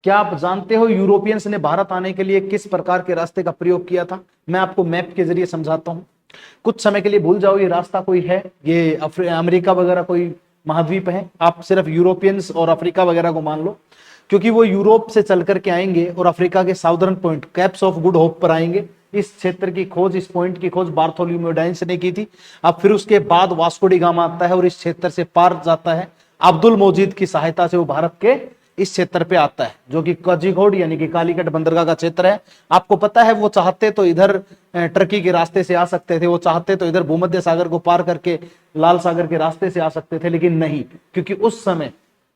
क्या आप जानते हो यूरोपियंस ने भारत आने के लिए किस प्रकार के रास्ते का प्रयोग किया था? मैं आपको मैप के जरिए समझाता हूं। कुछ समय के लिए भूल जाओ ये रास्ता कोई है, ये अमेरिका वगैरह कोई महाद्वीप है, आप सिर्फ यूरोपियंस और अफ्रीका वगैरह को मान लो, क्योंकि वो यूरोप से चल करके आएंगे और अफ्रीका के southern point caps of good hope पर आएंगे। इस क्षेत्र की खोज, इस पॉइंट की खोज बार्थोलोम्यू डाइंस ने की थी। अब फिर उसके बाद वास्को डी गामा आता है और इस क्षेत्र से पार जाता है। अब्दुल मोजीद की सहायता से वो भारत के इस क्षेत्र पे आता है, जो कि कोझिकोड यानी कि कालीकट बंदरगाह का क्षेत्र है। आपको पता है वो चाहते तो इधर टर्की के रास्ते से आ सकते थे, वो चाहते तो इधर भूमध्य सागर को पार करके लाल सागर के रास्ते से आ सकते थे, लेकिन नहीं, क्योंकि उस समय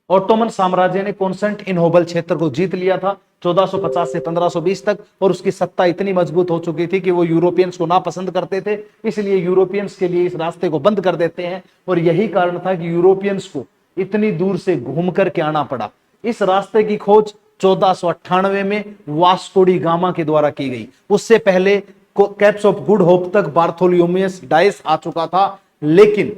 ऑटोमन साम्राज्य ने कॉन्स्टेंटिनोपल क्षेत्र को जीत लिया था 1450 से 1520 तक, और उसकी सत्ता इतनी मजबूत हो चुकी थी कि वो यूरोपियंस को नापसंद करते थे। इसलिए यूरोपियंस के लिए इस रास्ते को बंद कर देते हैं, और यही कारण था कि यूरोपियंस को इतनी दूर से घूम करके आना पड़ा। इस रास्ते की खोज 1498 में वास्को डी गामा के द्वारा की गई। उससे पहले कैप्स ऑफ गुड होप तक बार्थोलोम्यूस डाइस आ चुका था, लेकिन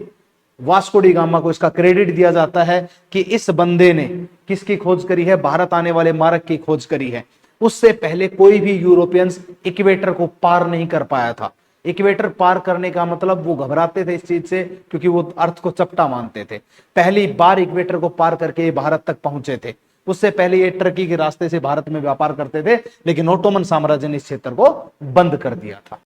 वास्को डी गामा को इसका क्रेडिट दिया जाता है कि इस बंदे ने किसकी खोज करी है? भारत आने वाले मार्ग की खोज करी है। उससे पहले कोई भी यूरोपियंस इक्वेटर को पार नहीं कर पाया था। इक्वेटर पार करने का मतलब वो घबराते थे इस चीज से, क्योंकि वो अर्थ को चपटा मानते थे। पहली बार इक्वेटर को पार करके भारत तक पहुंचे थे। उससे पहले ये टर्की के रास्ते से भारत में व्यापार करते थे, लेकिन ऑटोमन साम्राज्य ने इस क्षेत्र को बंद कर दिया था।